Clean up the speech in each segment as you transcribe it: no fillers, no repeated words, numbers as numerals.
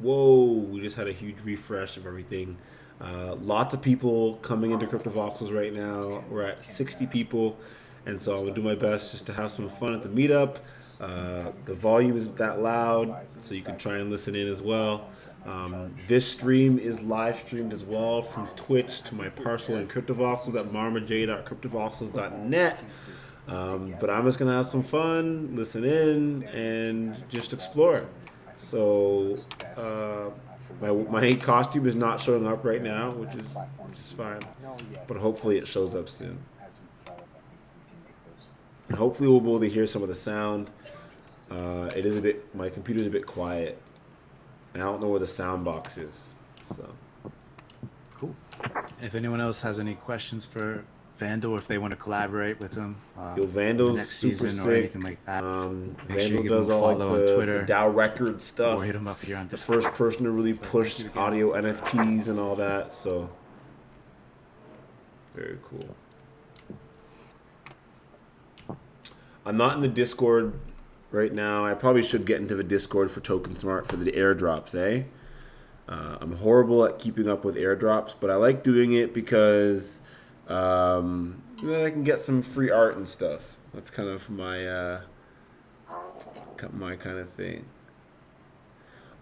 Whoa, we just had a huge refresh of everything. Lots of people coming into Cryptovoxels right now. We're at 60 people, and so I'm gonna do my best just to have some fun at the meetup. The volume isn't that loud, so you can try and listen in as well. This stream is live streamed as well from Twitch to my parcel in Cryptovoxels at marmaj.cryptovoxels.net. But I'm just gonna have some fun, listen in, and just explore. So my costume is not showing up right now, which is fine. But hopefully it shows up soon. And hopefully we'll be able to hear some of the sound. It is a bit. My computer's a bit quiet, and I don't know where the sound box is. So cool. If anyone else has any questions for Vandal, or if they want to collaborate with him, Vandal's next super season sick. or anything like that, Vandal does all like the DAO record stuff. Or hit him up here on the first person to really push audio NFTs and all that. So very cool. I'm not in the Discord right now. I probably should get into the Discord for Token Smart for the airdrops, eh? I'm horrible at keeping up with airdrops, but I like doing it because then I can get some free art and stuff. That's kind of my kind of thing.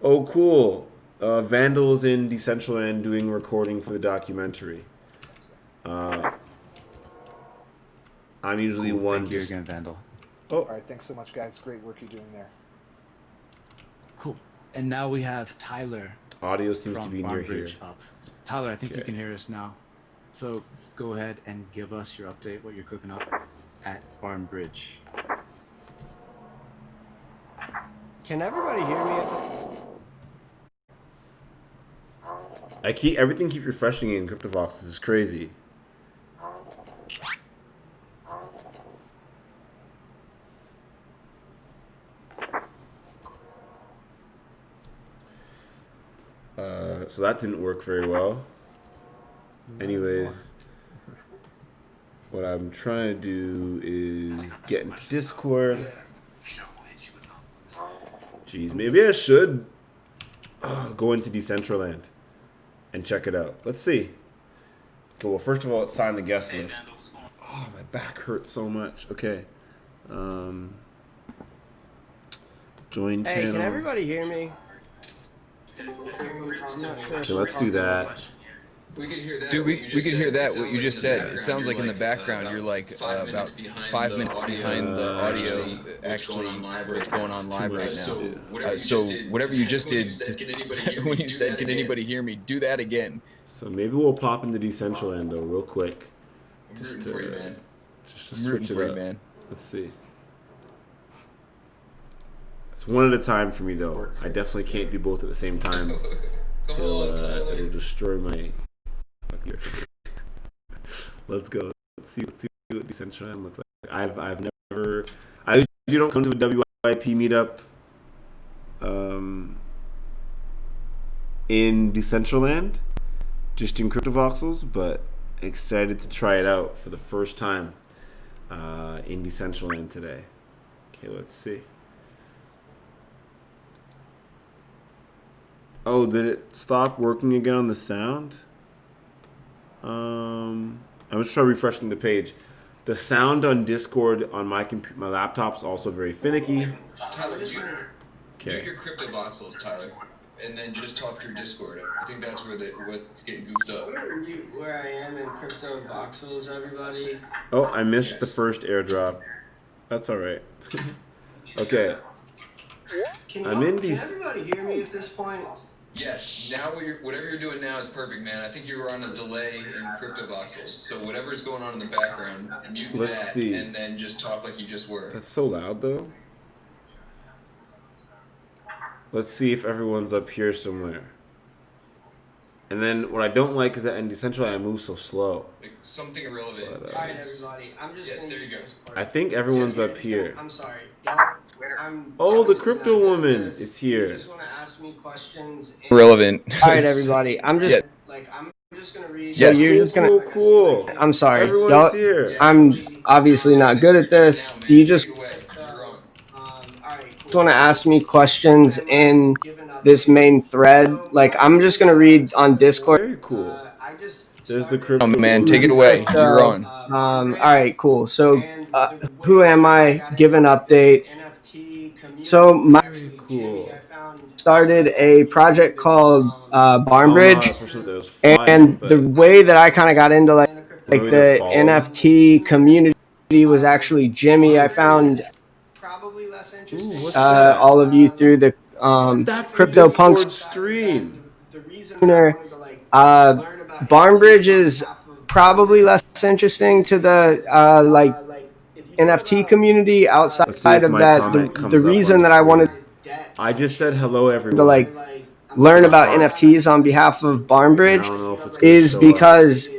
Oh, cool. Vandal's in Decentraland doing recording for the documentary. I'm usually one just again, Vandal. Oh. All right, thanks so much, guys. Great work you're doing there. Cool. And now we have Tyler. Audio seems to be near here. Up. Tyler, I think you can hear us now. So go ahead and give us your update, what you're cooking up at Farm Bridge. Can everybody hear me? Everything keeps refreshing in Cryptovoxels. Is crazy. So that didn't work very well. Anyways, what I'm trying to do is get into Discord. Jeez, maybe I should go into Decentraland and check it out. Let's see. Okay, well, first of all, let's sign the guest list. Oh, my back hurts so much. Okay. Join channel. Hey, can everybody hear me? Okay, let's do that. We can hear that. Dude, we can hear that, what you just said. It sounds like in the background you're like about 5 minutes behind the audio, actually, what's going on live right now. So whatever you just did, when you said, can anybody hear me, do that again. So maybe we'll pop into Decentraland, though, real quick. Just to switch it up. Man. Let's see. It's one at a time for me, though. I definitely can't do both at the same time. It'll destroy my... Let's go. Let's see what Decentraland looks like. I usually don't come to a WIP meetup in Decentraland, just in Cryptovoxels, but excited to try it out for the first time in Decentraland today. Okay, let's see. Oh, did it stop working again on the sound? I'm just trying refreshing the page. The sound on Discord on my laptop's also very finicky. Tyler, mute your Cryptovoxels, Tyler, and then just talk through Discord. I think that's what's getting goofed up. Where I am in Cryptovoxels, everybody. Oh, I missed the first airdrop. That's all right. Okay. Can everybody hear me at this point? Yes. Now whatever you're doing now is perfect, man. I think you were on a delay in Cryptovoxels. So whatever's going on in the background, mute that, and then just talk like you just were. That's so loud, though. Let's see if everyone's up here somewhere. And then what I don't like is that in Decentraland I move so slow. Like something irrelevant. All right, everybody. I'm just gonna there you go. I think everyone's up here. I'm sorry. Oh, the crypto woman is here. You just want to ask me questions. Relevant. All right, everybody. I'm just gonna read. So you're just gonna cool. I'm sorry. Everyone's here. I'm obviously not good at this. Do you just want to ask me questions in this main thread. Like, I'm just gonna read on Discord. Very cool. There's the crypto. Oh man, take it away. You're on. All right, cool. So, who am I? Give an update. So, my cool. started a project called Barnbridge, and the way that I kind of got into like the NFT community was actually Jimmy. I found all of you through the CryptoPunks stream. Barnbridge is probably less interesting to the like NFT community outside of that. The reason that I wanted I just said hello everyone to like learn about NFTs on behalf of Barnbridge is because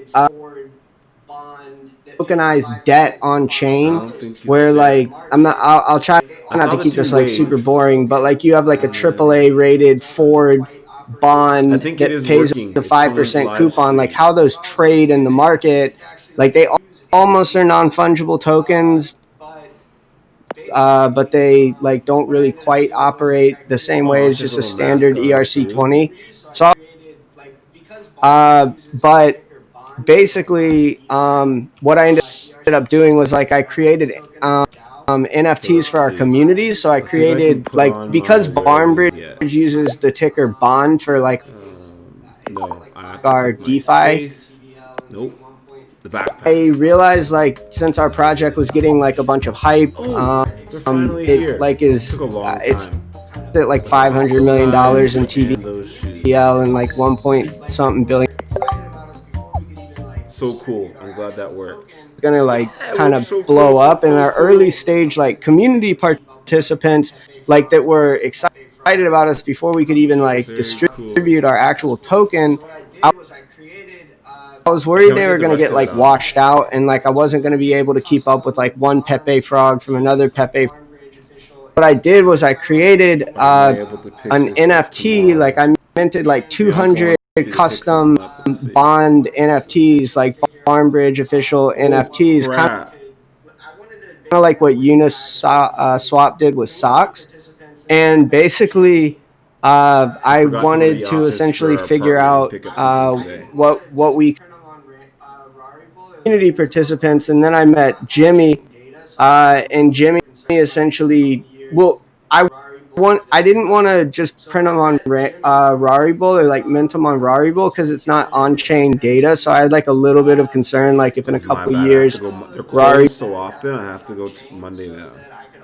tokenized debt on chain, where like I'll try not to keep this like super boring, but like you have like a AAA rated Ford bond that pays a 5% coupon. Like how those trade in the market, like they almost are non-fungible tokens, but they like don't really quite operate the same way as just a standard ERC20. So, but basically, what I ended up doing was like I created NFTs for our community. So I created like, because Barnbridge uses the ticker Bond for like our DeFi. Nope. The backpack. I realized like since our project was getting like a bunch of hype, it like is it's at like $500 million in TVL and like 1 billion. So cool. I'm glad that works. It's gonna like kind of blow up. In our early stage like community participants like that were excited about us before we could even like distribute our actual token. I was worried they were going to get like washed out, and like I wasn't going to be able to keep up with like one Pepe frog from another Pepe. What I did was I created an NFT. Like I minted like 200 custom bond NFTs, like Barnbridge official NFTs, kind of like what Uniswap did with socks. And basically, I wanted to essentially figure out what we community participants, and then I met Jimmy, and Jimmy essentially, well, I didn't want to just print them on Rarible or like mint them on Rarible because it's not on-chain data. So I had like a little bit of concern, like if in a couple years Rarible so often I have to go to Monday now.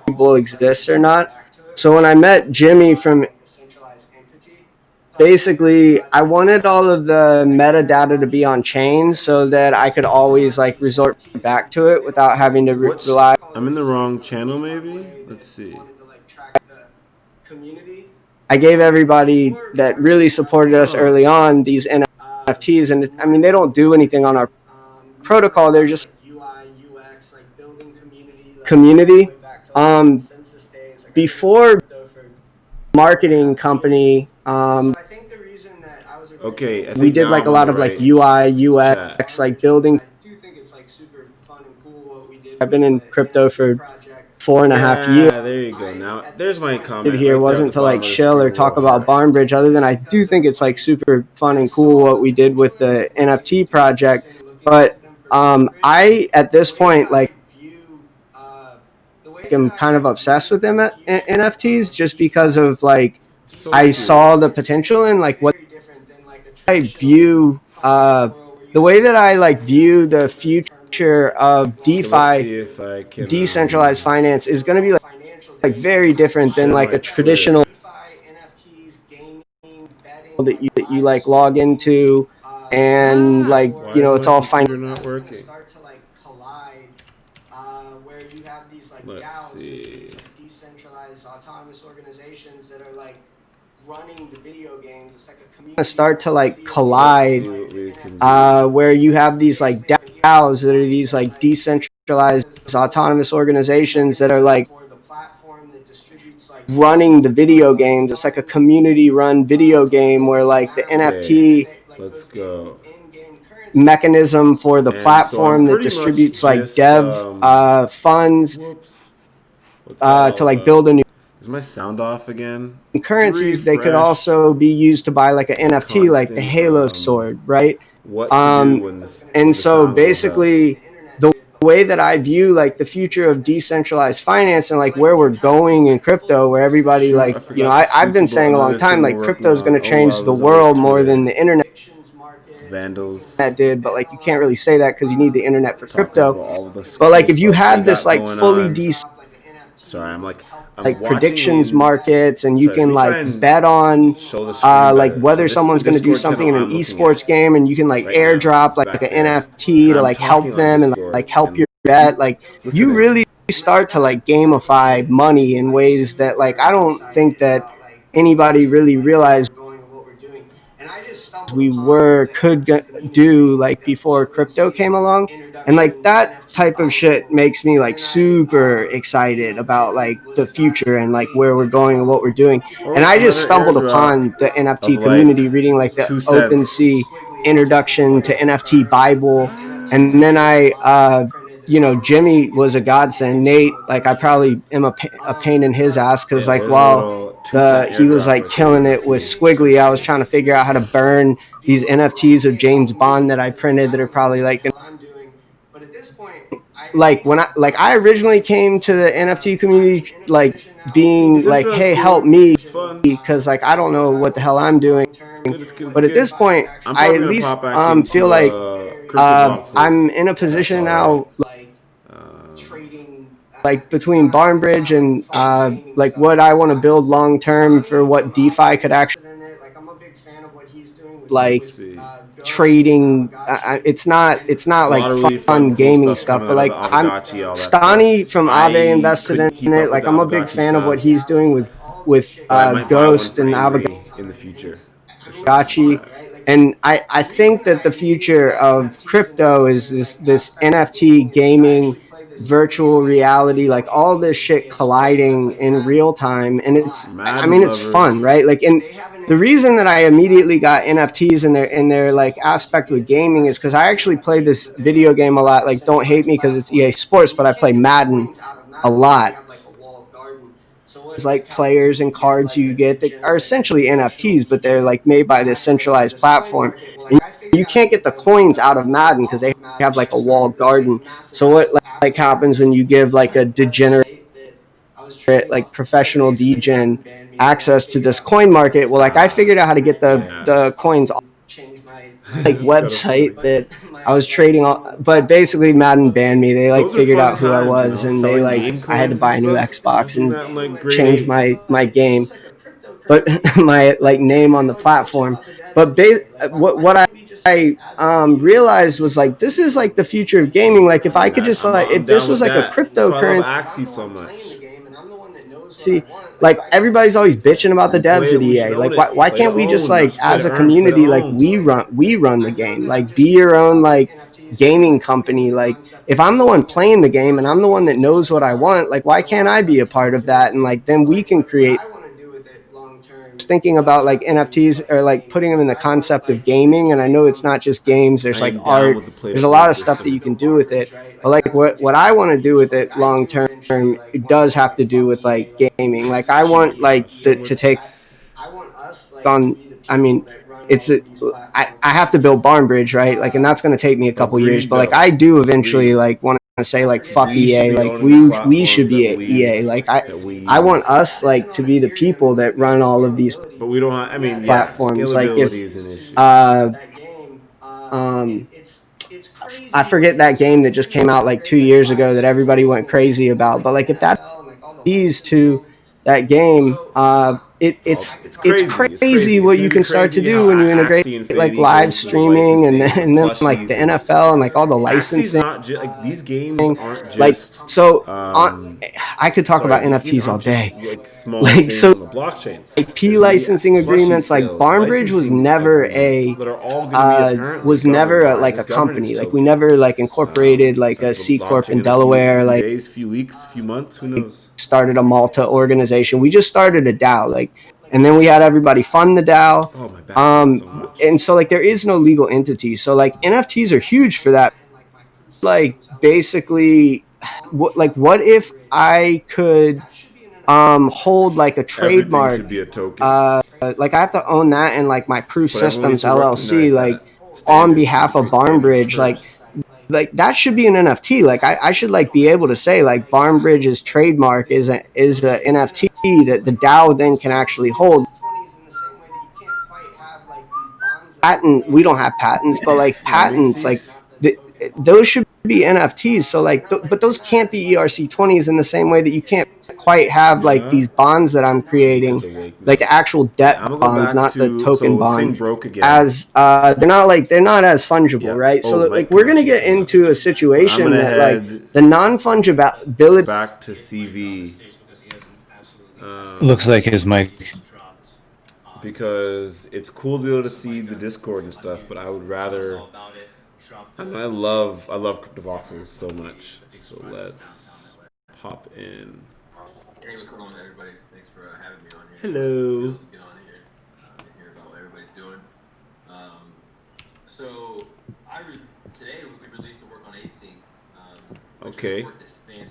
Rarible exists or not. So when I met Jimmy from, basically I wanted all of the metadata to be on chain so that I could always like resort back to it without having to rely. I'm in the wrong channel maybe? Let's see. I gave everybody that really supported us early on these NFTs, and I mean they don't do anything on our protocol. They're just community. Before marketing company, okay, we did like a lot of like UI, UX, like building. I've been in crypto for 4.5 years. Yeah, there you go. Now there's my comment. Here wasn't to like chill or talk about Barnbridge, other than I do think it's like super fun and cool what we did with the NFT project. But I at this point like I'm kind of obsessed with them at NFTs just because of like I saw the potential in like what I view the way that I like view the future of DeFi, decentralized finance is going to be like very different than like a traditional that you like log into and like you know it's all fine. Let's see. Decentralized autonomous organizations that are like running the video games. It's like a community. Start to like collide, where you have these like DAOs that are these like decentralized autonomous organizations that are like running the video games. It's like a community-run video game where like the NFT. Let's go. Mechanism for the platform that distributes like dev funds to like build a new Is my sound off again? Currencies, they could also be used to buy like an NFT, like the Halo sword, right? What to do when this, and so basically the way that I view like the future of decentralized finance and like where we're going in crypto, where everybody like, you know, I've been saying a long time, like crypto is going to change the world more than the internet vandals that did, but like you can't really say that because you need the internet for crypto. But like if you had this like fully sorry, I'm like predictions markets, and you can like bet on like whether someone's going to do something in an esports game, and you can like airdrop like an NFT to like help them and like help your bet. Like you really start to like gamify money in ways that like I don't think that anybody really realized we could do like before crypto came along. And like that type of shit makes me like super excited about like the future and like where we're going and what we're doing. And I just stumbled upon the NFT community reading like the OpenSea introduction to NFT Bible, and then I you know, Jimmy was a godsend. Nate, like I probably am a pain in his ass because like while he was like killing it with Squiggly, I was trying to figure out how to burn these NFTs of James Bond that I printed that are probably like when I originally came to the NFT community like being like, hey, help me, because like I don't know what the hell I'm doing. But at this point, I at least feel like I'm in a position now like between Barnbridge and like what I want to build long term for what DeFi could actually like trading. It's not like fun gaming stuff, but like Stani from Aave invested in it. Like I'm a big fan of what he's doing with Ghost and Avagachi in the future. And I think that the future of crypto is this NFT gaming, virtual reality, like all this shit colliding in real time. And it's fun, right? Like, and the reason that I immediately got NFTs in their like aspect with gaming is because I actually play this video game a lot. Like, don't hate me because it's EA Sports, but I play Madden a lot. It's like players and cards you get that are essentially NFTs, but they're like made by this centralized platform. And you can't get the coins out of Madden because they have like a walled garden. So what like happens when you give like a degenerate, like professional degen access to this coin market? Well, like I figured out how to get the coins off like website that I was trading on, but basically Madden banned me. They like figured out who I was, and they like I had to buy a new Xbox and change my game, but my like name on the platform. But what I realized was like this is like the future of gaming. Like if I could just like if this was like a cryptocurrency. Axie so much. See, like everybody's always bitching about the devs at EA. Like why can't we just like as a community like we run the game? Like be your own like gaming company. Like if I'm the one playing the game and I'm the one that knows what I want, like why can't I be a part of that? And like then we can create. Thinking about like NFTs or like putting them in the concept of gaming, and I know it's not just games. There's like art. There's a lot of stuff that you can do with it. But like what I want to do with it long term, it does have to do with like gaming. Like I want like to take on. I mean, I have to build Barnbridge, right? Like, and that's going to take me a couple years. But like I do eventually like want to say like fuck EA, like we should be at EA. Like I want us like to be the people that run all of these but we don't have, I mean platforms. Like if is an issue. I forget that game that just came out like 2 years ago that everybody went crazy about, but like if that leads to that game, it's crazy what you can start to do when you integrate like live streaming and then like the NFL and like all the licensing. Like these games aren't just like so. I could talk about NFTs all day. Like so, on the blockchain. IP licensing agreements. Like Barnbridge was never like a company. Like we never like incorporated like a C corp in Delaware. Like days, few weeks, few months, who knows? Started a Malta organization. We just started a DAO. Like. And then we had everybody fund the DAO. Oh, my bad. So much. And so like there is no legal entity. So like NFTs are huge for that. Like basically, what if I could hold like a trademark. Everything should be a token. Like I have to own that and like my Proof But everyone Systems needs to LLC, recognize like that on standards behalf and of create standards Barnbridge, first. like that should be an NFT. Like I should like be able to say like Barnbridge's trademark is a NFT that the DAO then can actually hold. Patent, we don't have patents, but like patents, like those should be NFTs. So like, but those can't be ERC20s in the same way that you can't quite have like these bonds that I'm creating, like the actual debt bonds, not the token bond. As they're not as fungible, right? So like we're gonna get into a situation that like the non-fungibility. Back to CV. Looks like his mic. Because it's cool to be able to see the Discord and stuff, but I would rather. I mean, I love Cryptovoxels so much. So let's pop in. Hey, what's going on, everybody? Thanks for having me on here. Hello. Get on here and hear about what everybody's doing. So today we released a work on async. Okay.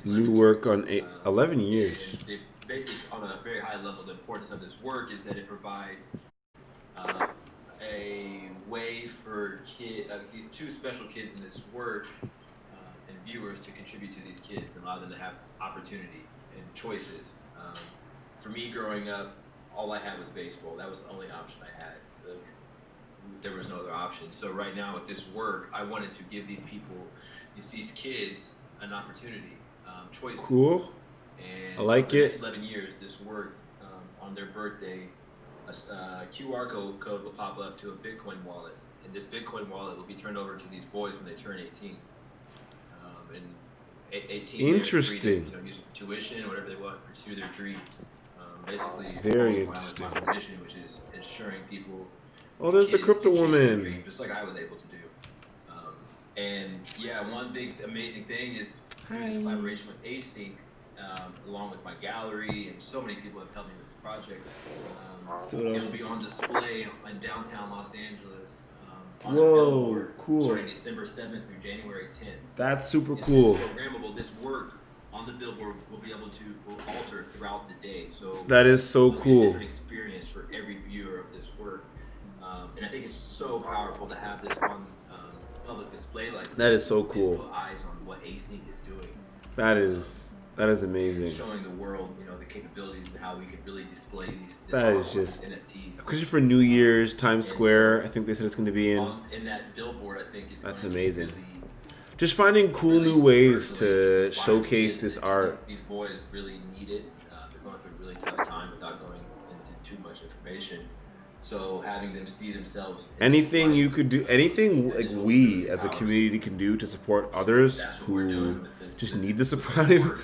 New work on 11 years. Basically, on a very high level, the importance of this work is that it provides a way for these two special kids in this work and viewers to contribute to these kids and allow them to have opportunity and choices. For me, growing up, all I had was baseball. That was the only option I had. There was no other option. So right now with this work, I wanted to give these people, these kids, an opportunity, choices. Cool. And I like for the it. next 11 years, this work, on their birthday, a QR code will pop up to a Bitcoin wallet, and this Bitcoin wallet will be turned over to these boys when they turn 18. And 18, interesting. They're free to, use it for tuition, whatever they want, pursue their dreams. Basically, Very interesting. My mission, which is ensuring people. Oh, there's the crypto woman. Dreams, just like I was able to do. And yeah, one big amazing thing is through this collaboration with Async. Along with my gallery, and so many people have helped me with this project. It'll be on display in downtown Los Angeles. On a billboard, cool. Starting December 7th through January 10th. That's super cool. It's programmable. This work on the billboard will alter throughout the day. So that is so cool. Be a different experience for every viewer of this work, and I think it's so powerful to have this on public display like that. Is so cool. Put eyes on what Async is doing. That is amazing. Showing the world, the capabilities and how we could really display these. That is just NFTs. Especially for New Year's, Times Square. I think they said it's going to be in. In that billboard, I think that's amazing. Just finding cool new ways to showcase this art. These boys really need it. They're going through a really tough time without going into too much information. So having them see themselves. Anything you could do, anything like we as a community can do to support others who just need the support,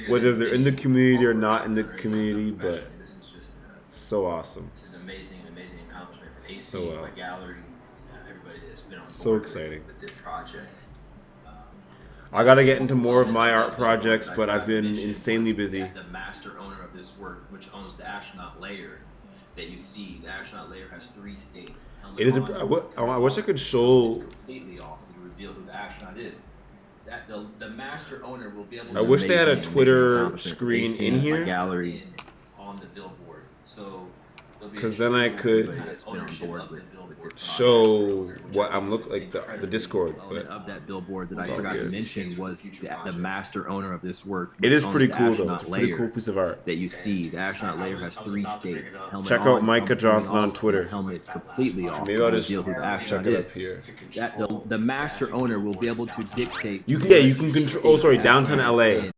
whether they're in the community or not in the community, but so awesome. This is amazing accomplishment for AC, my gallery, everybody that's been on so board exciting with this project. I gotta get into more of my art projects, but I've been insanely busy. The master owner of this work, which owns the astronaut layer that you see, the astronaut layer has 3 states. It is. I wish I could show. Completely off to reveal who the astronaut is. That the master owner will be able to. I wish they had a Twitter screen in here. Gallery on the billboard, so. Because then I could show what I'm looking like the Discord, but of that billboard that I forgot to mention was the master owner of this work. It is pretty cool though. It's a pretty cool piece of art that you see. The astronaut layer has 3 states. Check out Micah Johnson on Twitter. Helmet completely off. Maybe I'll just check it up here. The master owner will be able to dictate. You can control. Oh, sorry, downtown LA.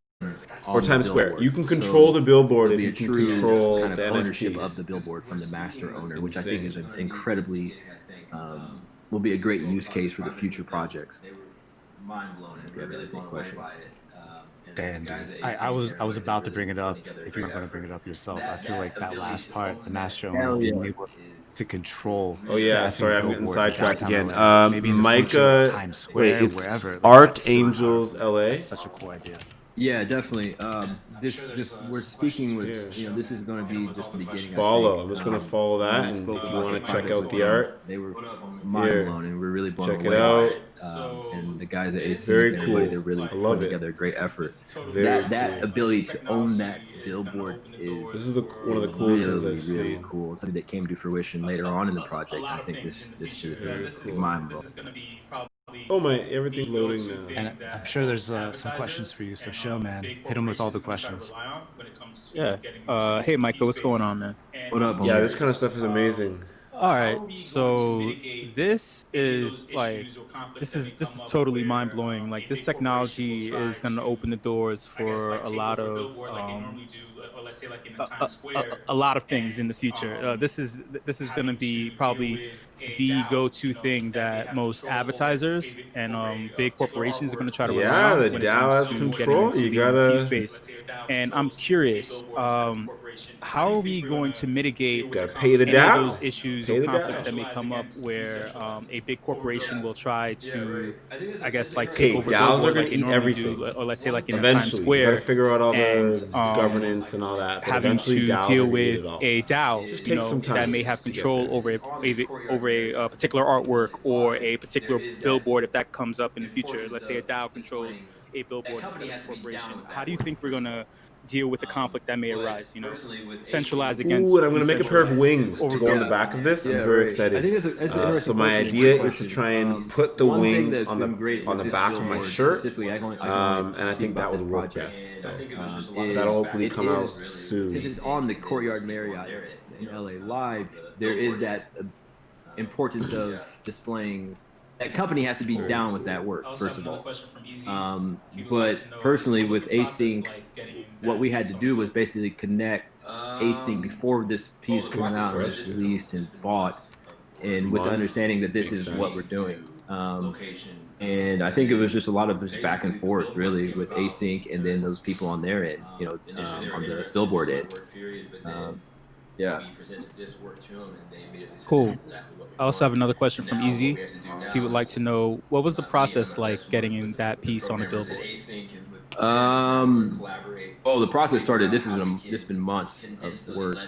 Or Times Square. You can control the billboard if you can control kind of the ownership NFT of the billboard from the master owner, which I think is an incredibly will be a great use case for the future projects. They were mind blown and really blown away by it. Damn, dude. I was about to bring it up. If you're not going to bring it up yourself, I feel like that last part, the master owner being able to control. Oh yeah, sorry, I'm getting sidetracked again. Maybe in the Micah, future, Times Square, wait, it's wherever. Art Angels LA. That's such a cool idea. Yeah, definitely. we're speaking with this is going to be just the beginning. Follow. I'm just going to follow that, and if you want to check out the art, they were mind blown, and we're really blown check away. it out. And the guys at AC, Very everybody, cool. they're really I love putting it. together a great effort. cool. That ability to own that billboard This is one of the coolest things I've really seen. cool. Something that came to fruition later on in the project. I think this should be mind blowing. Oh my, everything's loading now. And I'm sure there's some questions for you. So show, man, hit him with all the questions. Yeah. Hey, Michael, what's going on, man? What up? Yeah, this kind of stuff is amazing. All right, so this is this is totally mind blowing. Like, this technology is going to open the doors for a lot of a lot of things in the future. This is going to be probably the go-to thing that most advertisers and big corporations are going to try to rely on. Yeah, the DAO has control. You gotta. Space. And I'm curious, how are we going to mitigate Gotta pay the any of DAO. those issues Pay or the conflicts DAO. that may come up where a big corporation will try to, I guess, like Okay, take over DAOs billboard are gonna like they eat normally everything. do, or let's say like in Times Eventually, you Square, gotta figure out all and, the governance and all that. But having eventually, to DAOs deal are gonna eat with it all. a DAO, Just you take some know, time that may have to get control there. over a particular artwork or a particular billboard if that comes up in the future. Let's say a DAO controls a billboard instead of a corporation. How do you think we're gonna deal with the conflict that may arise? You know, centralized against. Ooh, and I'm gonna make a pair of wings to go on the Yeah. back of this. I'm Yeah, very right. excited. I think it's an interesting So my question, idea great is to question. try and put the One thing wings that's on been great the with this back of my billboard shirt. specifically, I can And I think that would work best. So that'll hopefully come out soon. Since it's on the Courtyard Marriott in LA Live, there is that importance of displaying. That company has to be down with that work, first of all. But personally, with Async, what we had to do was basically connect Async before this piece came out and was released and bought, and with the understanding that this is what we're doing. And I think it was just a lot of just back and forth, really, with Async and then those people on their end, you know, on the billboard end. Yeah. Cool. I also have another question from Easy. He would like to know, what was the process like getting in that piece on the billboard? Oh, the process started. This has been months of work,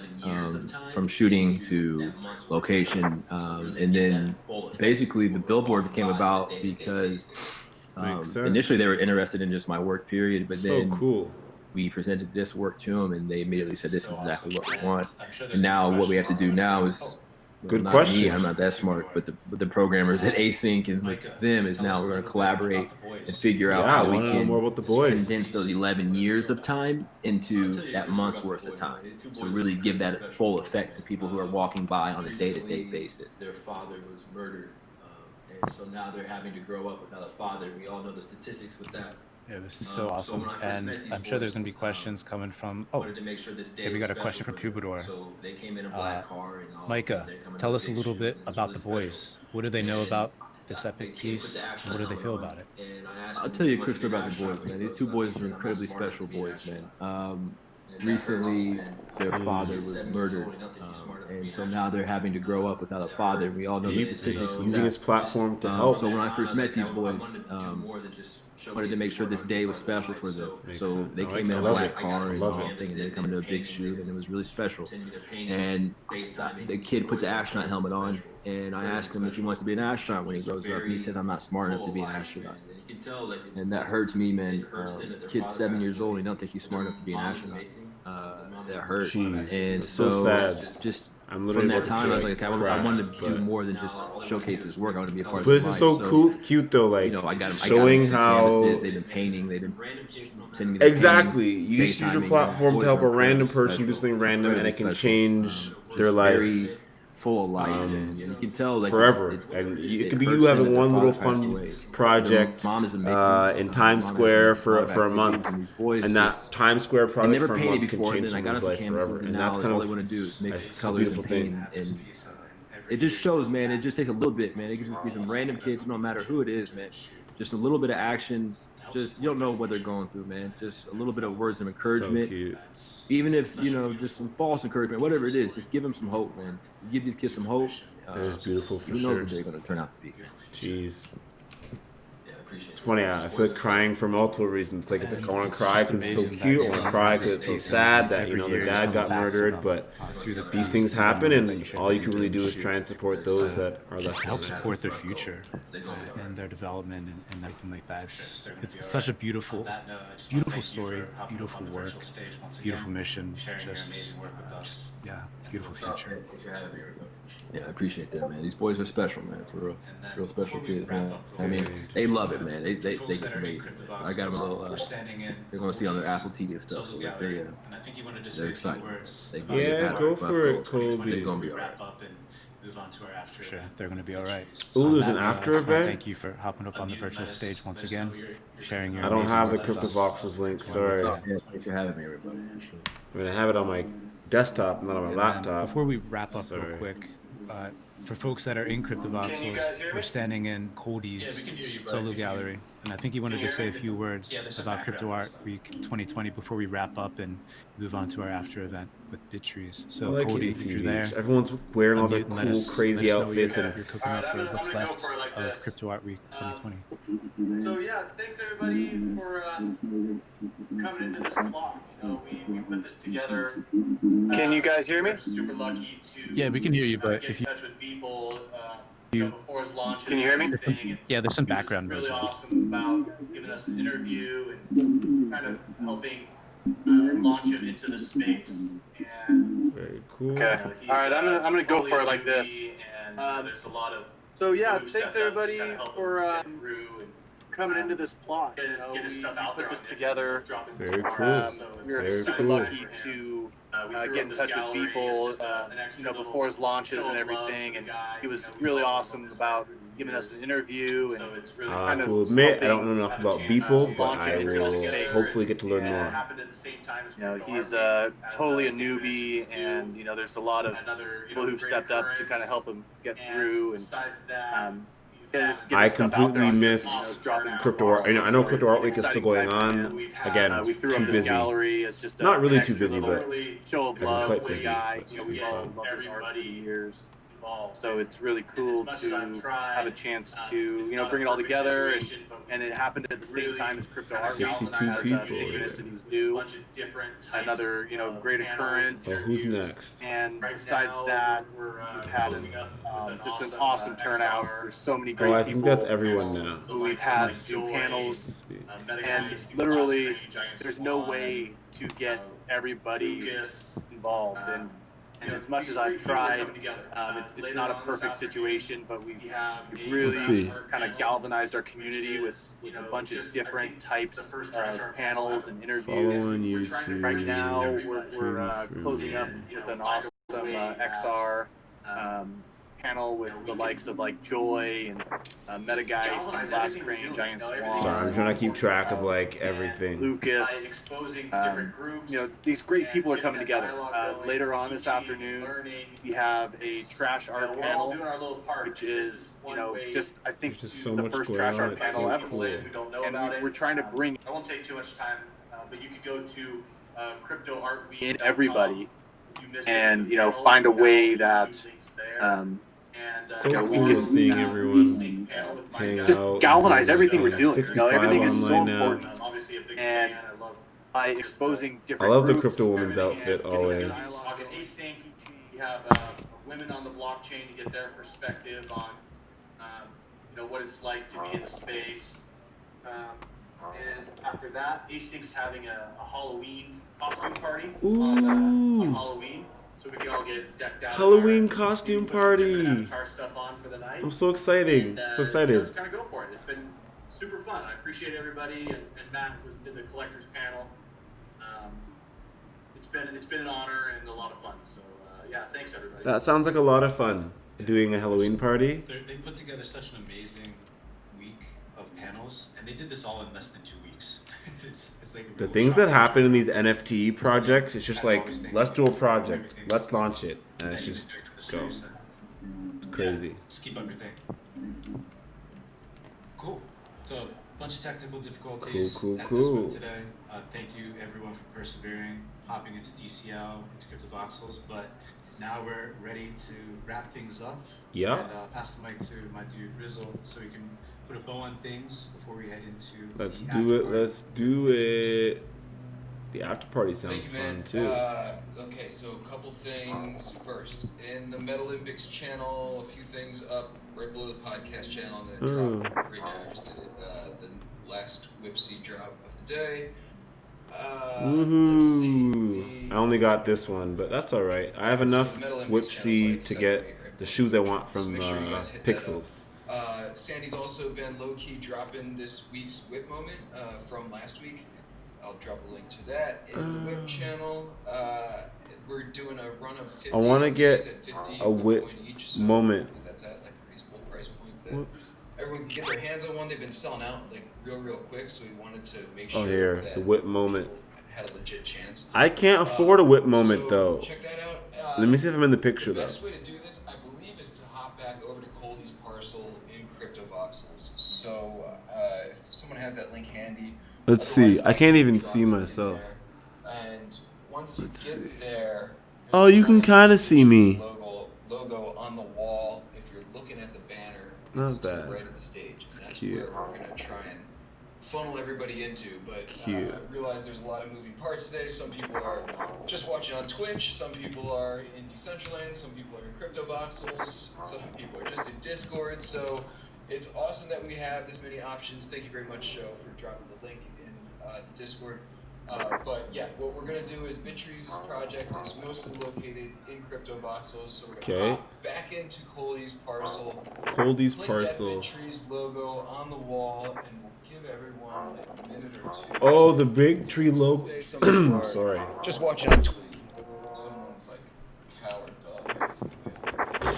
from shooting to location, and then basically the billboard came about because initially they were interested in just my work period, but then cool. we presented this work to them, and they immediately said, "This is exactly what we want." And now what we have to do now is. Good Not question. Me, I'm not that smart, but the programmers at Async and with them is now we're going to collaborate and figure out how we can more about the boys. condense those 11 years of time into that month's worth of time. So really give that full effect to people who are walking by on a day-to-day basis. Their father was murdered, and so now they're having to grow up without a father. We all know the statistics with that. Yeah, this is so awesome, and I'm sure there's going to be questions coming from. Oh, okay, we got a question from Troubadour. Micah, tell us a little bit about the boys. What do they know about this epic piece? And what do they feel about it? I'll tell you a quick story about the boys, man. These two boys are incredibly special boys, man. Recently, their father was murdered, and so now they're having to grow up without a father. We all know the statistics. Using his platform to help. So when I first met these boys, wanted to make sure this day was special for them. So they came in a black car and everything, and they come into a big shoot, and it was really special. And the kid put the astronaut helmet on, and I asked him if he wants to be an astronaut when he grows up, and he says, "I'm not smart enough to be an astronaut." And that hurts me, man. Kid's 7 years old, and he don't think he's smart enough to be an astronaut. That hurts. And so sad. Just I'm from literally that time, I was like, I wanted to do more than just showcase his work. I wanted to be a part of But his this is life. so cute though, like, you know, I got showing how they've been painting, they've been sending me their exactly paintings, you just use your FaceTiming, platform boys to help are a random incredibly person do special, something random, and it can special. change their Just life very full of life, and you can tell like forever. it's, And it it could be hurts you them having that one their little father passed fun away. project Their mom is amazing. in Times Mom Square has a lot for a of month, activities, and these boys and that just- Times Square I project never for a painted month can before, and change then I got someone's off the life canvases, forever, and and now that's kind all of I want to do is mix it's a colors and beautiful paint, thing. and it just shows, man. It just takes a little bit, man. It could just be some random kids, no matter who it is, man. Just a little bit of actions. Just you don't know what they're going through, man. Just a little bit of words of encouragement. So cute. Even if just some false encouragement, whatever it is, just give them some hope, man. Give these kids some hope. That is beautiful for Who knows sure. what they're going to turn out to be? Jeez. It's funny. I feel like crying for multiple reasons. Like, I want to cry because it's so cute. I want to cry because it's so sad that, you know, their dad got murdered. But these things happen, and all you can really do is try and support those that are less help support their future and their development and everything like that. It's such a beautiful story, beautiful work, beautiful mission. Just yeah, beautiful future. Yeah, I appreciate that, man. These boys are special, man. For real special kids, man. I mean, they love it, man. They just amazing. I got them a little. They're gonna see on their Apple TV and stuff. So they're excited. Yeah, go for it, Kobe. They're gonna be alright. Sure, they're going to be all right. Ooh, there's an after event? Thank you for hopping up on the virtual stage once again, sharing your I don't have the Cryptovoxels link, sorry. Thanks for having me, everybody. I mean, I have it on my desktop, not on my laptop. Before we wrap up real quick, for folks that are in Cryptovoxels, we're standing in Cody's solo gallery, and I think he wanted to say a few words about Crypto Art Week 2020 before we wrap up and move on to our after event with Bittrees. So well, Cody, if you're there, everyone's wearing all their cool, crazy outfits, and you're cooking up for what's left of Crypto Art Week 2020. So yeah, thanks everybody for coming into this vlog. You know, we put this together. Can you guys hear me? We're super lucky to Yeah, we can hear you, but get if in touch with people before his launch. Can you hear me? Yeah, there's some background noise. Really awesome about giving us an interview and kind of helping launch him into the space. And very cool. Okay. All right, I'm gonna go for it like this. And there's a lot of so yeah, thanks everybody for coming um, into this plot. get his stuff out put there this on together. Very cool. We're Very super cool. lucky to get in touch with people, before his launches and everything, and he was really awesome about giving us an interview. And I have to admit, I don't know enough about Beeple, but I will hopefully get to learn more. You know, he's totally a newbie, and you know, there's a lot of people who've stepped up to kind of help him get through. And I completely missed Crypto Art. I know Crypto Art Week is still going on. Again, too busy. Not really too busy, but show of I've been love quite to the busy. guy. But You know, it's we've been all fun. loved his art for years. So it's really cool to have a chance to bring it all together, and it happened at the same time as Crypto Art Week. 62 people. Synchronicities do. Another great occurrence. Oh, who's next? And besides that, we've had just an awesome turnout. There's so many great Oh, I people. think that's everyone now. Who we've had do panels, and literally, there's no way to get everybody involved. And as much as I've tried, it's not a perfect situation, but we've really kind of galvanized our community with a bunch of different types of panels and interviews. Following YouTube. Right now, we're closing up with an awesome XR panel with the likes of like Joy and Metageist and Last Crane, Giant Swan. Sorry, I'm trying to keep track of like everything. Lucas, these great people are coming together. Later on this afternoon, we have a trash art panel, which is, I think just so the much first going trash on. art It's panel so ever. cool. And we're trying to bring I won't take too much time, but you could go to Crypto Art Week. in everybody and, find a way that, So we cool can seeing everyone hang just out. galvanize everything we're doing. 65 Everything is so online now. important. And by exposing I different love the groups, Crypto Woman's outfit always. Talking async, we have women on the blockchain to get their perspective on, what it's like to be in the space. And after that, Async's having a Halloween costume party on Halloween, so we can all get decked out. Halloween costume party. Avatar stuff on for the night. I'm so excited. So excited. Just kind of go for it. It's been super fun. I appreciate everybody and Matt who did the collectors panel. It's been an honor and a lot of fun. So yeah, thanks everybody. That sounds like a lot of fun. Doing a Halloween party. They put together such an amazing week of panels, and they did this all in less than 2 weeks. it's like The things that happen in these NFT projects, it's just like, let's do a project, let's launch it, and it's just go. It's crazy. Yeah, just keep up your thing. Cool. So, a bunch of technical difficulties Cool. at this one today. Thank you everyone for persevering, hopping into DCL, into Cryptovoxels, but now we're ready to wrap things up. Yeah. And pass the mic to my dude Rizzle so we can put a bow on things before we head into. Let's do it. Let's do it. The after party sounds fun too. Okay, so a couple things first. In the Metalympics channel, a few things up right below the podcast channel. I'm going to drop right now. I just did it. The last WIP drop of the day. Let's see. I only got this one, but that's all right. I have enough WIP to get the shoes I want from Pixels. Sandy's also been low-key dropping this week's WIP moment from last week. I'll drop a link to that in the WIP channel. We're doing a run of 50. I want to get a WIP each, so moment. That's at like a reasonable price point that everyone can get their hands on one. They've been selling out like real quick, so we wanted to make sure that the WIP moment had a legit chance. I can't afford a WIP moment though. Check that out. Let me see if I'm in the picture though. The best way to do this, I believe, is to hop back over to Coldie's parcel in Cryptovoxels. So if someone has that link handy. Let's see. I can't even see myself. And once you get there, oh, you can kind of see me. Logo on the wall. If you're looking at the banner, not it's bad. To the right of the stage. It's and that's cute. Where we're gonna try and funnel everybody into. But cute. I realize there's a lot of moving parts today. Some people are just watching on Twitch. Some people are in Decentraland. Some people are in Cryptovoxels. Some people are just in Discord. So it's awesome that we have this many options. Thank you very much, Joe, for dropping the link in the Discord. But yeah, what we're gonna do is Bitree's project is mostly located in Cryptovoxels, so we're gonna hop back into Coldie's parcel. Coldie's Click parcel. that Bitree's logo on the wall, and we'll give everyone like a minute or two. Oh, the big tree logo. Sorry. Just watching on Twitch. Someone's like coward dog.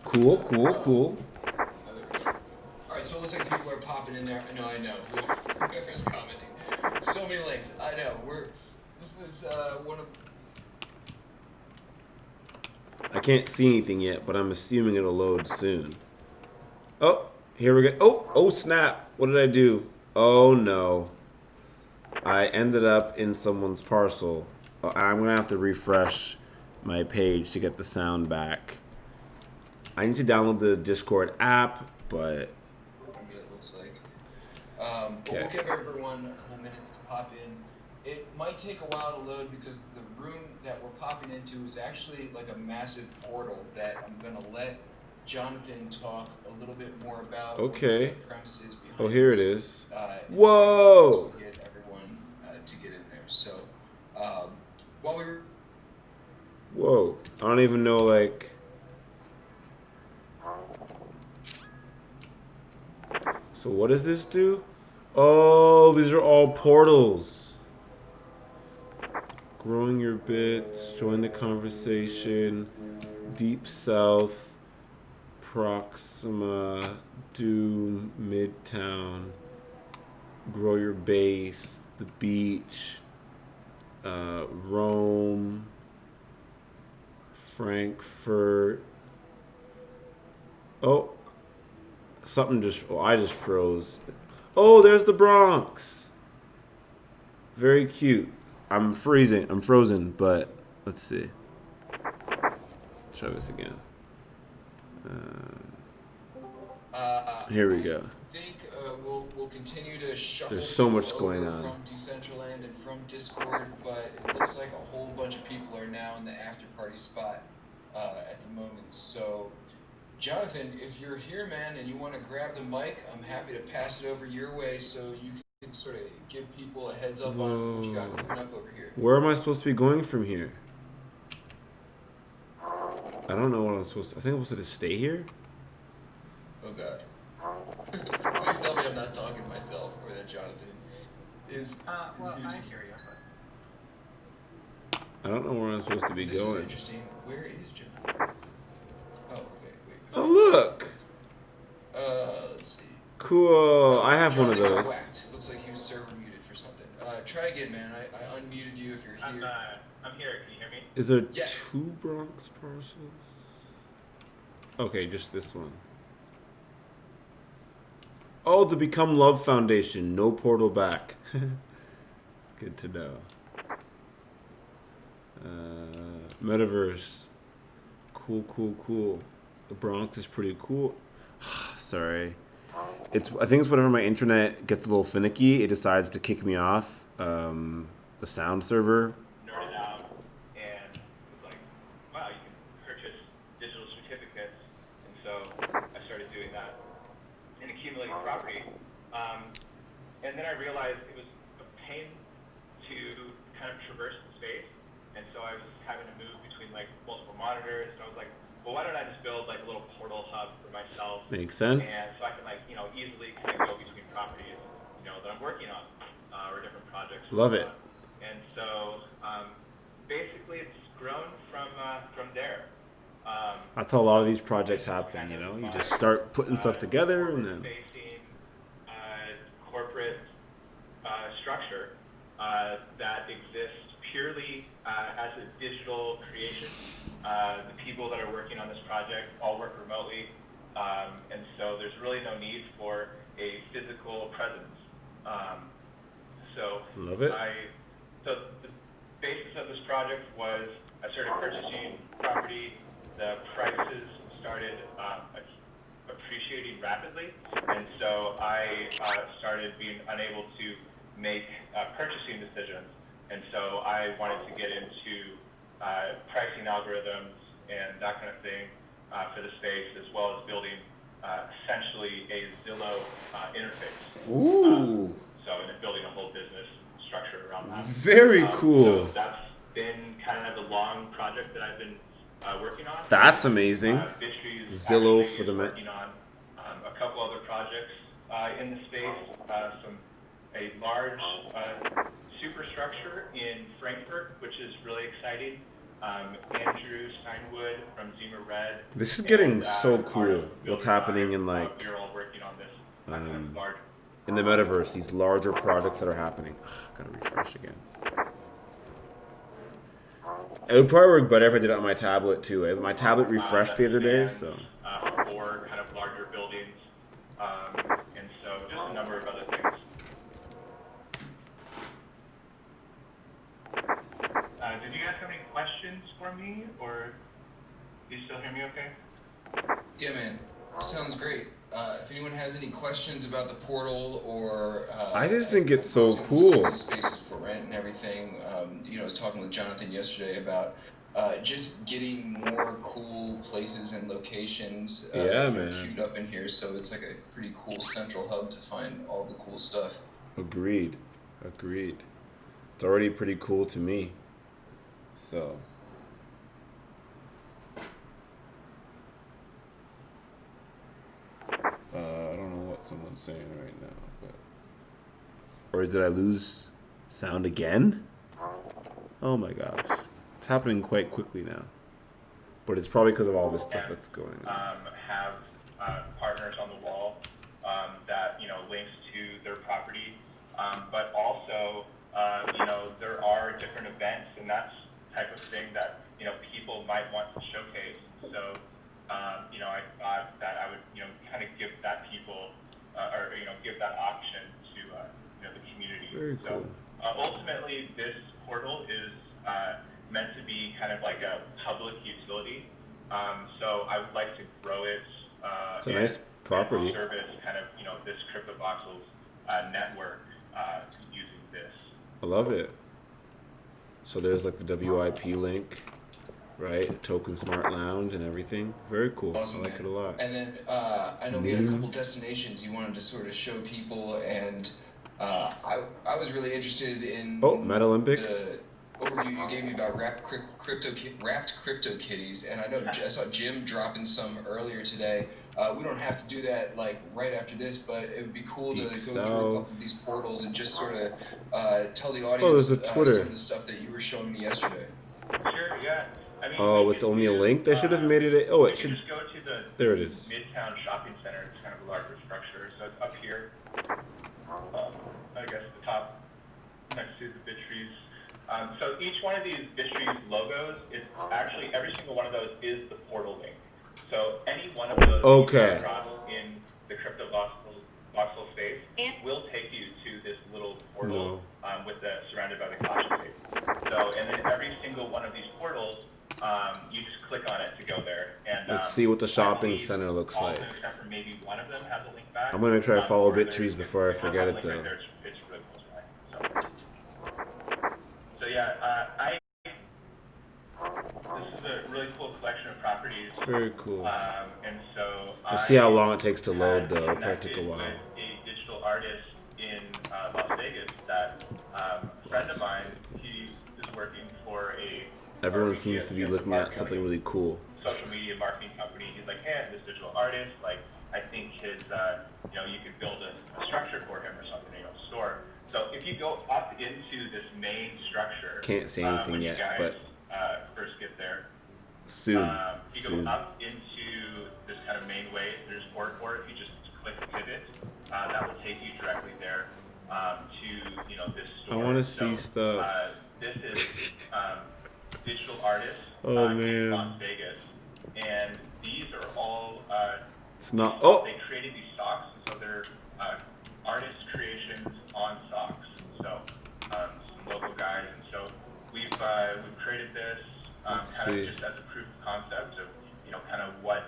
Cool. Alright, so it looks like people are popping in there. I know. Whoever's commenting. So many links. I know. This is one of. I can't see anything yet, but I'm assuming it'll load soon. Oh, here we go. Oh, snap. What did I do? Oh, no. I ended up in someone's parcel. I'm going to have to refresh my page to get the sound back. I need to download the Discord app, but... It looks like. We'll give everyone a couple minutes to pop in. It might take a while to load because the room that we're popping into is actually like a massive portal that I'm going to let Jonathan talk a little bit more about. Okay. The premises behind Oh, here it this, is. Whoa! To get everyone to get in there. So, while we were... Whoa. I don't even know, like... So what does this do? Oh, these are all portals. Growing your bits, join the conversation, Deep South, Proxima, Doom, Midtown, grow your base, the beach, Rome, Frankfurt. Oh, I just froze. Oh, there's the Bronx. Very cute. I'm frozen, but let's see. Try this again. Here we go. I think we'll continue to shuffle. There's so much over going on. From Decentraland and from Discord, but it looks like a whole bunch of people are now in the after party spot at the moment. So, Jonathan, if you're here, man, and you want to grab the mic, I'm happy to pass it over your way so you can sort of give people a heads up on what you got cooking up over here. Where am I supposed to be going from here? I don't know what I'm supposed to... I think I'm supposed to stay here? Oh, God. Please tell me I'm not talking to myself or that Jonathan is... Well, I hear you. I don't know where I'm supposed to be This going. is interesting. Where is Jonathan? Oh, okay, wait. Oh, look! Let's see. Cool. I have one of Jonathan got those. whacked. Looks like he was server muted for something. Try again, man. I unmuted you if you're here. I'm here. Can you hear me? Is there Yes. 2 Bronx parcels? Okay, just this one. Oh, the Become Love Foundation. No portal back. Good to know. Metaverse. Cool. The Bronx is pretty cool. Sorry. I think it's whenever my internet gets a little finicky, it decides to kick me off the sound server. Nerded out and was like, wow, you can purchase digital certificates. And so I started doing that and accumulating property. And then I realized it was a pain to kind of traverse the space. And so I was having to move between like multiple monitors. And I was like, well, why don't I just build like a little portal hub for myself? Makes sense. And so I can like, easily kind of go between properties, that I'm working on or different projects. Love it. And so basically it's grown from there. That's how a lot of these projects happen, You just start putting stuff together and then... corporate structure that exists purely as a digital creation. The people that are working on this project all work remotely, and so there's really no need for a physical presence. Love it. So the basis of this project was I started purchasing property. The prices started appreciating rapidly, and so I started being unable to make purchasing decisions. And so I wanted to get into pricing algorithms and that kind of thing for the space, as well as building essentially a Zillow interface. Ooh. And then building a whole business structure around that. Very cool. So that's been kind of the long project that I've been working on. That's amazing. Zillow for the working on a couple other projects in the space. A large superstructure in Frankfurt, which is really exciting. Andrew Steinwood from Zima Red. This is getting so cool. What's happening in like we're all working on this large in the metaverse, these larger projects that are happening. Gotta refresh again. It would probably work better if I did it on my tablet too. My tablet refreshed the other day, so. Four kind of larger buildings, and so just a number of other things. Did you guys have any questions for me, or do you still hear me okay? Yeah, man. Sounds great. If anyone has any questions about the portal or I just think it's so cool. Spaces for rent and everything. I was talking with Jonathan yesterday about just getting more cool places and locations queued up in here, so it's like a pretty cool central hub to find all the cool stuff. Agreed. It's already pretty cool to me. So. I don't know what someone's saying right now, but. Or did I lose sound again? Oh my gosh. It's happening quite quickly now. But it's probably because of all this stuff that's going on. Have partners on the wall that, links to their property. But also, there are different events and that type of thing that, people might want to showcase. So, I thought that I would, kind of give that people, give that option to, the community. Very cool. So, ultimately, this portal is meant to be kind of like a public utility. So I would like to grow it. It's a nice property. Service kind of, this Cryptovoxels network using this. I love it. So there's like the WIP link, right? Token Smart Lounge and everything. Very cool. Awesome, I like man. it a lot. And then I know we had a couple destinations you wanted to sort of show people, and I was really interested in Meta Olympics. The overview you gave me about wrapped crypto kitties, and I saw Jim dropping some earlier today. We don't have to do that like right after this, but it would be cool to go through a couple of these portals and just sort of tell the audience there's a Twitter. Some of the stuff that you were showing me yesterday. Sure, yeah. I mean, it's only a link? They should have made it it should. Just go to the there it is. Midtown Shopping Center. It's kind of a larger structure, so it's up here. I guess the top next to the Bittrees. So each one of these Bittrees logos is actually, every single one of those is the portal link. So any one of those across in the Cryptovoxel space will take you to this little portal surrounded by the caution tape. So, and then every single one of these portals You just click on it to go there. And let's see what the shopping center looks like. Except for maybe one of them has a link back. I'm gonna try to follow BitTrees before I forget it though. It's really close by. So yeah, this is a really cool collection of properties. Very cool. And so Let's see how long it takes to load though. It'll probably take a while. A digital artist in Las Vegas that a friend of mine, he is working for a Everyone seems to be looking at something really cool. social media marketing company. He's like, hey, I'm this digital artist. Like, I think his, you could build a structure for him or something in your store. So if you go up into this main structure, can't say anything when yet, you guys, but first get there, soon. if you go up into this kind of main way, or if you just click pivot, that will take you directly there to this store. I want to see stuff. This is digital artists in Las Vegas, and these are all it's not. They created these socks, so they're artist creations on socks. So some local guys, and so we've created this kind of just as a proof of concept of kind of what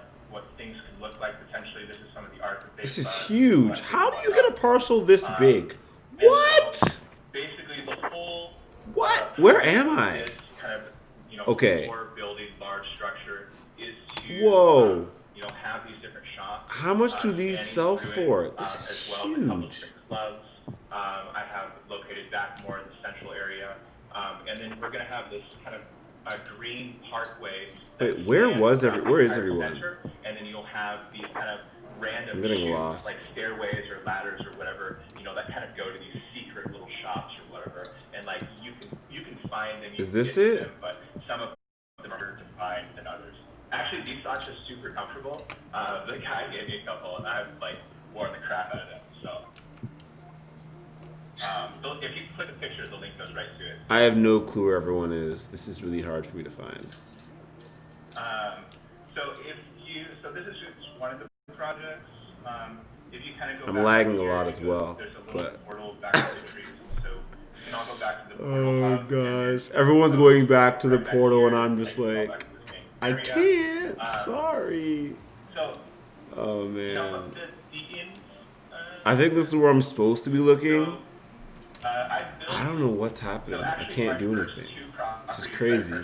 things could look like potentially. This is some of the art that this is huge. How do you get a parcel this big? What? So basically, the whole what? Where am I? Kind of, okay. Core building large structure is to whoa. Have these different shops. How much do these sell for? This is huge. Clubs. I have located back more in the central area, and then we're going to have this kind of green parkway. Wait, where is everyone? Center, and then you'll have these kind of random I'm getting lost. like stairways or ladders or whatever, that kind of go to these secret little shops or whatever, and like you can find them. Is this it? Them, but some of them are harder to find than others. Actually, these socks are super comfortable. The guy gave me a couple, and I've like worn the crap out of them. So, if you click a picture, the link goes right to it. I have no clue where everyone is. This is really hard for me to find. So this is just one of the projects. If you kind of go I'm lagging a lot as well, there's a but. little portal back to the trees. So you can all go back to the portal. Oh gosh, everyone's going back to the portal, and I'm just like, I can't. Sorry. Oh man. I think this is where I'm supposed to be looking. I don't know what's happening. I can't do anything. This is crazy.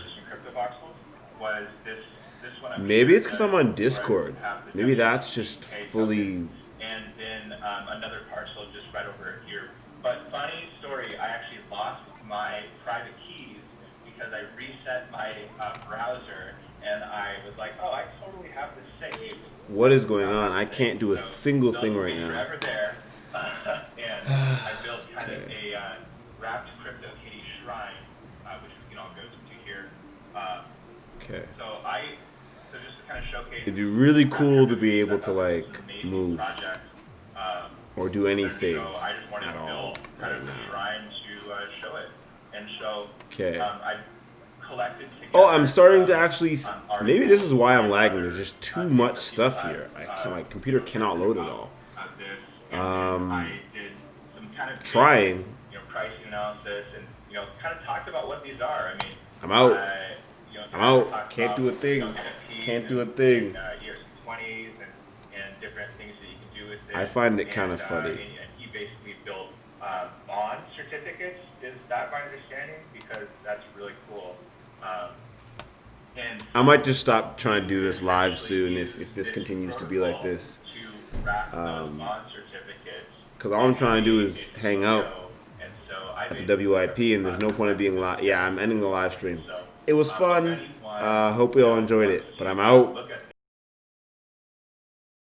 Maybe it's because I'm on Discord. Maybe that's just fully. And then another parcel just right over here. But funny story, I actually lost my private keys because I reset my browser, and I was like, oh, I totally have this saved. What is going on? I can't do a single thing right now. Forever there, and I built kind of a wrapped crypto kitty shrine, which we can all go to here. Okay. So just to kind of showcase. It'd be really cool to be able to like move or do anything at all right now. Trying to show it and show. Okay. I collected together. Oh, I'm starting to actually. Maybe this is why I'm lagging. There's just too much stuff here. My computer cannot load it all. Trying. Pricing analysis and kind of talked about what these are. I mean, I'm out. I'm out. Can't do a thing. Can't do a thing. Years 20s and different things that you can do with this. I find it kind of funny. And he basically built bond certificates. Is that my understanding? Because that's really cool. And I might just stop trying to do this live soon if this continues to be like this. Because all I'm trying to do is hang out at the WIP, and there's no point of being live. Yeah, I'm ending the live stream. It was fun. Hope we all enjoyed it, but I'm out.